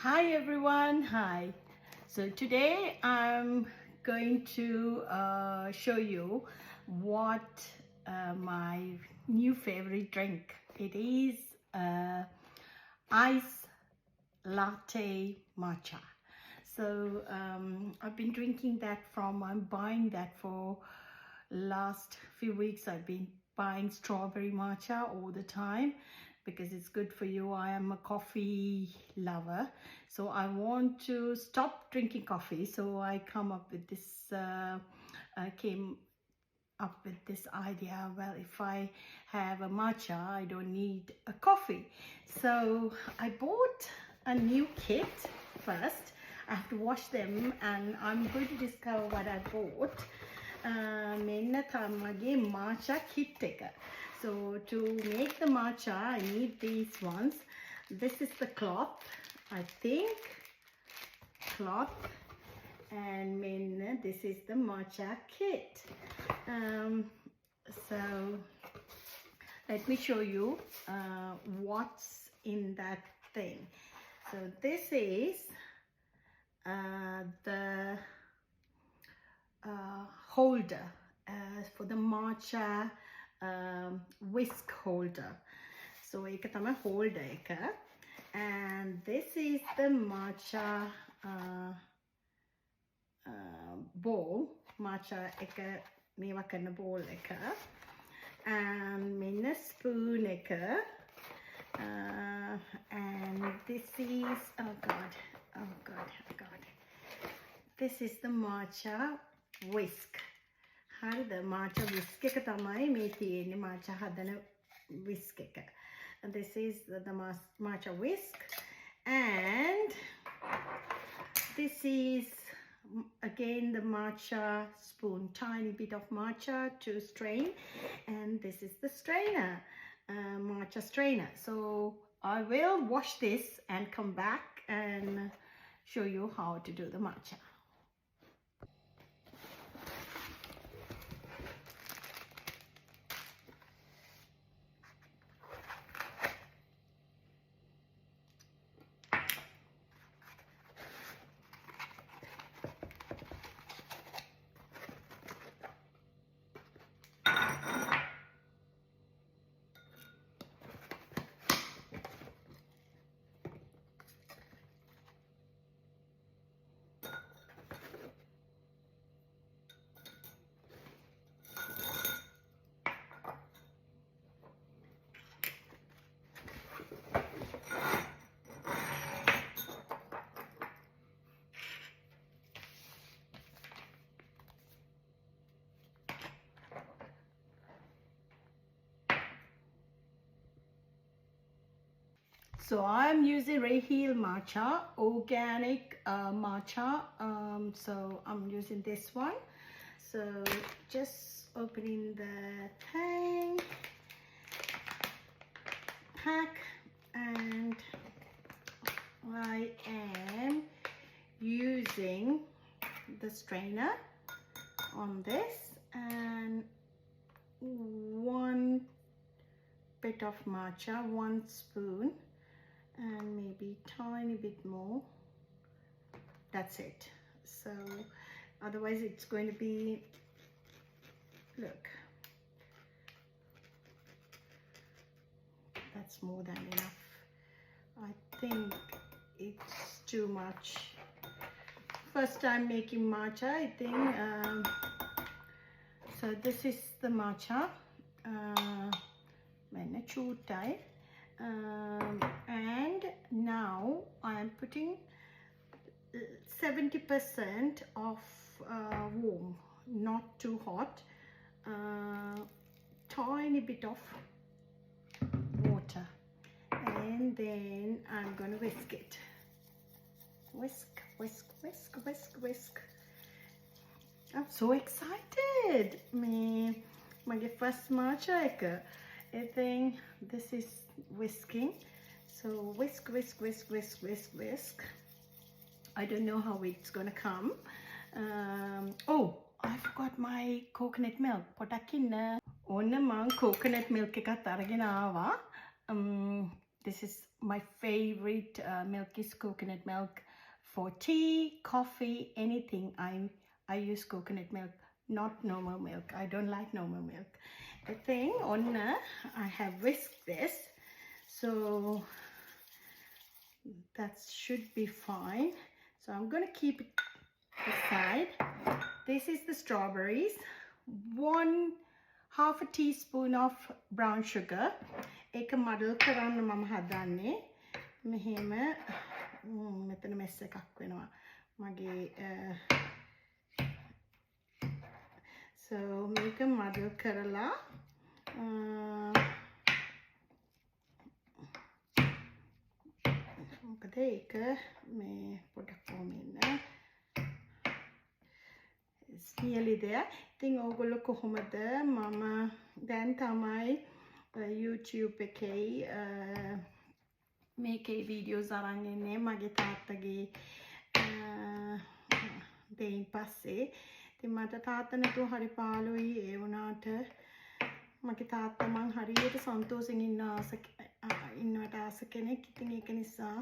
Hi everyone, hi. So today I'm going to show you what my new favorite drink. It is ice latte matcha. So I've been drinking that I'm buying that for last few weeks. I've been buying strawberry matcha all the time because it's good for you. I am a coffee lover, so I want to stop drinking coffee. So I came up with this idea. Well, if I have a matcha, I don't need a coffee. So I bought a new kit first. I have to wash them and I'm going to discover what I bought. මෙන්න තමගේ matcha kit එක. So to make the matcha, I need these ones. This is the cloth, I think. Cloth. And this is the matcha kit. So let me show you what's in that thing. So this is the holder for the matcha whisk holder. So ඒක තමයි holder එක. And this is the matcha bowl. Matcha එක මේවා කරන bowl එක. And මෙන්න spoon එක. And this is oh god. This is the matcha whisk. හරිද? matcha whisk එක තමයි මේ තියෙන්නේ. matcha හදන whisk එක. And this is the matcha whisk. And this is again the matcha spoon, tiny bit of matcha to strain, and this is the strainer, matcha strainer. So I will wash this and come back and show you how to do the matcha. So I'm using Raheel matcha, organic matcha. So I'm using this one. So just opening the tank, pack, and I am using the strainer on this and one bit of matcha, 1 spoon. And maybe tiny bit more. That's it. So otherwise it's going to be, look, that's more than enough. I think it's too much. First time making matcha, I think. So this is the matcha. And now I am putting 70% of warm, not too hot, tiny bit of water, and then I'm gonna whisk it. Whisk, whisk, whisk, whisk, whisk. I'm so excited. My first matcha එක. I think this is whisking. So whisk, whisk, whisk, whisk, whisk, whisk. I don't know how it's gonna come. Oh, I forgot my coconut milk. පොඩක් ඉන්න. ඕන්න මං coconut milk එකත් අරගෙන ආවා. this is my favorite milk is coconut milk for tea, coffee, anything. I use coconut milk, not normal milk. I don't like normal milk. The thing on I have whisked this, so that should be fine. So I'm gonna keep it aside. This is the strawberries. 1/2 teaspoon of brown sugar. ඒක මඩල් කරන්න මම හදන්නේ. මෙහෙම මෙතන mess එකක් වෙනවා. මගේ so මේක මඩල් කරලා මොකද ඒක මේ පොඩක් කොහොමින්න it's nearly there. ඉතින් ඕගොල්ලෝ කොහොමද මම දැන් තමයි YouTube එකේ මේකේ වීඩියෝස් අරන් ඉන්නේ මගේ තාත්තගේ දෙයින් පස්සේ. ඉතින් මට තාත්තා නැතුව හරි පාළුයි. ඒ වුණාට මගේ තාත්තා මං හරියට සන්තෝෂෙන් ඉන්නවට ආස කෙනෙක්. ඉතින් ඒක නිසා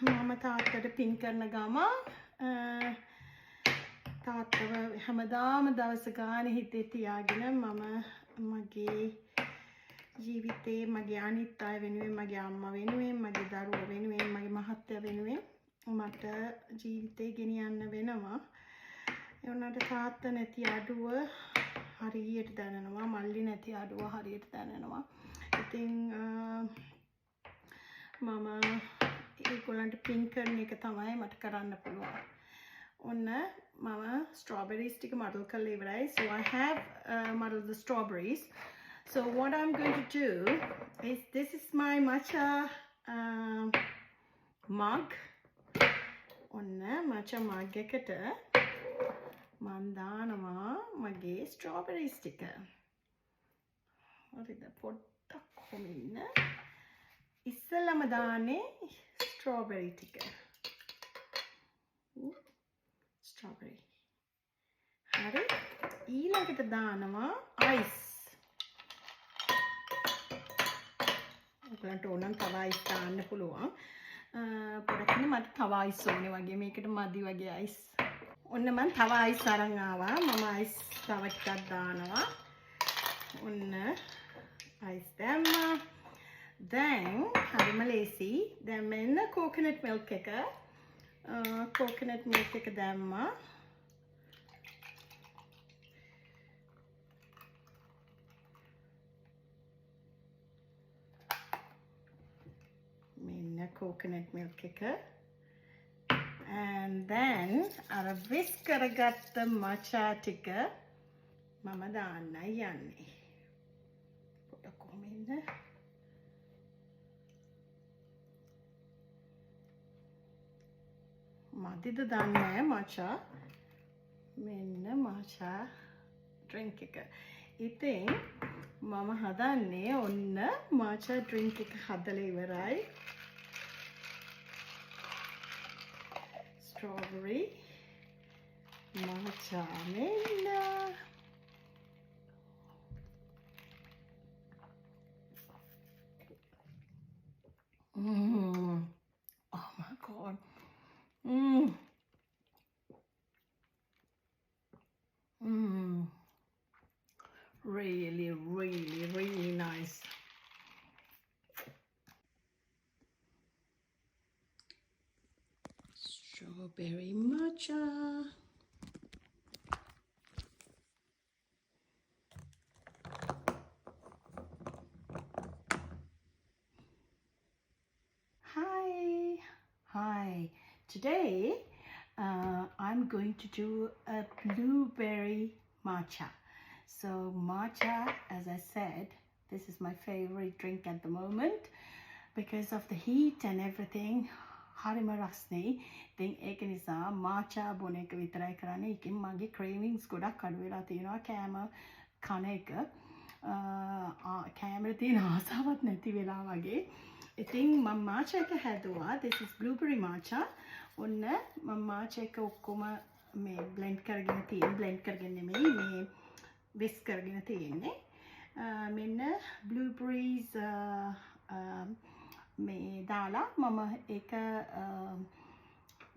මම තාත්තට පින් කරන ගම තාත්තව හැමදාම දවස ගානේ හිතේ තියාගෙන මම මගේ ජීවිතේ මගේ අනිත් අය වෙනුවෙන් මගේ අම්මා වෙනුවෙන් මගේ දරුවෝ වෙනුවෙන් මගේ මහත්තයා වෙනුවෙන් මට ජීවිතේ ගෙනියන්න වෙනවා. ඒ වුණාට තාත්තා නැති අඩුව හරියට දැනෙනවා. මල්ලි නැති අඩුව හරියට දැනෙනවා. ඉතින් මම ඒගොල්ලන්ට පින් කරන එක තමයි මට කරන්න පුළුවන්. ඔන්න මම strawberries ටික muddle කරලා ඉවරයි. So I have muddled the strawberries. So what I'm going to do is this is my matcha mug. ඔන්න matcha mug එකට මම දානවා මගේ strawberries ටික. හරිද? පොඩ්ඩක් කොමින්න. ඉස්සෙල්ලාම දාන්නේ strawberry ටික. strawberry. හරි. ඊළඟට දානවා ice. ඔයගලන්ට ඕනම් තව ice දාන්න පුළුවන්. පොඩක් මට තව ice ඕනේ වගේ මේකට මදි වගේ ice. ඔන්න මම තව ice අරන් ආවා. මම ice තව ටිකක් දානවා. ඔන්න ice දැම්මා. දැන් හරිම ලේසි. දැන් මෙන්න coconut milk එක coconut milk එක දැම්මා. මෙන්න coconut milk එක. And then අර whisk කරගත්ත matcha ටික මම දාන්නයි යන්නේ. පොඩක් කොහොමින්ද? මදිද දන්නේ matcha. මෙන්න matcha drink එක. ඉතින් මම හදන්නේ ඔන්න matcha drink එක හදලා ඉවරයි. strawberry matcha මෙන්න. Oh my god. Really, really, really nice. Strawberry matcha. Hi. Today I'm going to do a blueberry matcha. So matcha, as I said, this is my favorite drink at the moment because of the heat and everything. හරිම රස්නේ. ඉතින් ඒක නිසා matcha බොන එක විතරයි කරන්නේ. ඒකෙන් මගේ cravings ගොඩක් අඩු වෙලා තියෙනවා කෑම කන එක. කෑමේ තියෙන ආසාවක් නැති වෙලා වගේ. ඉතින් මම matcha එක හැදුවා. This is blueberry matcha. ඔන්න මම matcha එක ඔක්කොම මේ blend කරගෙන නෙමෙයි මේ whisk කරගෙන තියෙන්නේ. මෙන්න blueberries මේ දාලා මම ඒක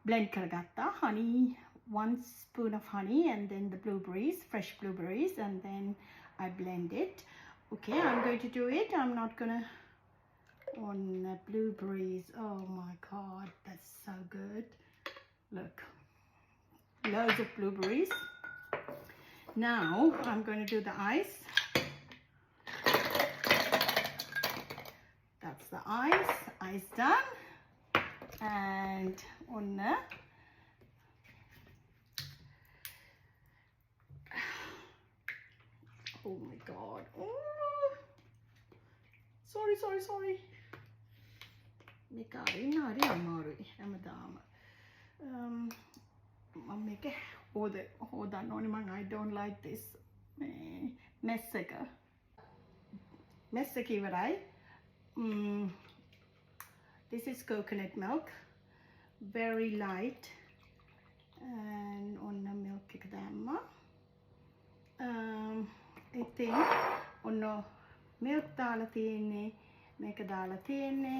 blend කරගත්තා. Honey, 1 spoon of honey, and then the blueberries, fresh blueberries, and then I blend it. Okay, I'm going to do it. I'm not gonna on blueberries. Oh my god, that's so good. Look, loads of blueberries. Now I'm going to do the ice. That's the ice done. And on the oh my god, oh sorry මේක අරින්න හරි අමාරුයි හැමදාම මම මේක හොදන්න ඕනේ මම I don't like this mess එක ඉවරයි. This is coconut milk, very light, and on the milk එක දැම්මා. ඉතින් ඔන්න milk දාලා තියෙන්නේ, මේක දාලා තියෙන්නේ.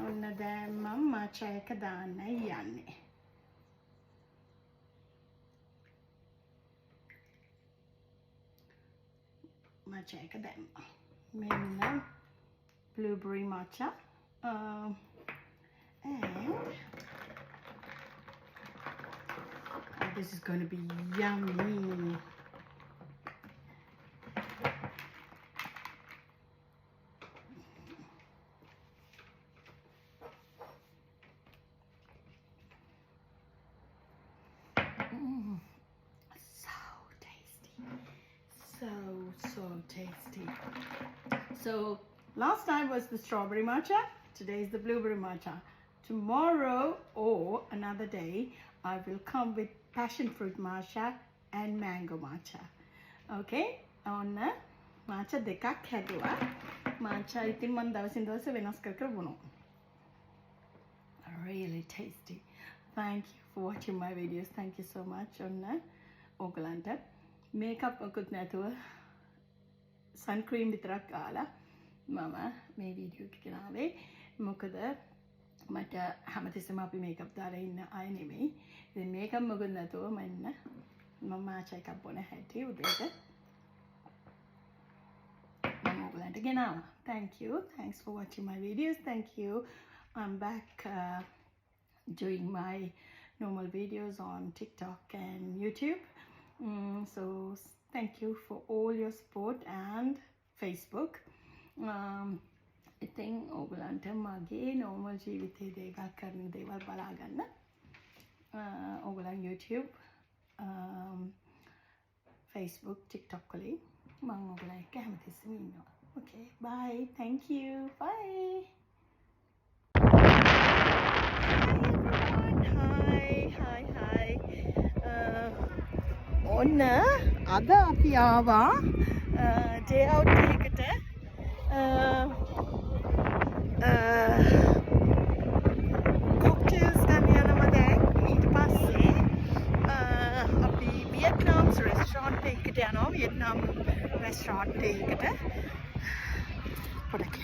ඔන්න දැන් මම matcha එක දාන්න යන්නේ. matcha එක දැම්මා. මෙන්න blueberry matcha. And this is going to be yummy. So tasty. So last time was the strawberry matcha, today is the blueberry matcha. Tomorrow or another day I will come with passion fruit matcha and mango matcha. Okay, on matcha dekak හැදුවා. matcha ඉතින් මම දවසින් දවස වෙනස් කර බොනවා. Really tasty. Thank you for watching my videos. Thank you so much. ඔන්න ඕගලන්ට makeup එකකුත් නැතුව sun cream විතරක් ගාලා මම මේ වීඩියෝ එක ගෙනාවේ. මොකද මට හැමතිස්සෙම අපි මේකප් දාලා ඉන්න අය නෙමෙයි. ඉතින් මේකප් මොකද නැතුව මම matcha එකක් බොන හැටි උදේට මම ඔයගලන්ට ගෙනාවා. Thank you. Thanks for watching my videos. Thank you. I'm back doing my normal videos on TikTok and YouTube. So thank you for all your support and Facebook. ඉතින් ඔයගලන්ට මගේ normal ජීවිතයේ දේවල් කරන දේවල් බලා ගන්න. ඔයගලන් YouTube, Facebook, TikTok වලින් මම ඔයගලන් එක්ක හැමතිස්සෙම ඉන්නවා. Okay, bye. Thank you. Bye. Hi. ඔන්න අද අපි ආවා day out එකකට cocktails ගන්න යනවා දැන්. ඊට පස්සේ අපි Vietnam's restaurant එකකට යනවා. Vietnam restaurant එකකට. පොඩක්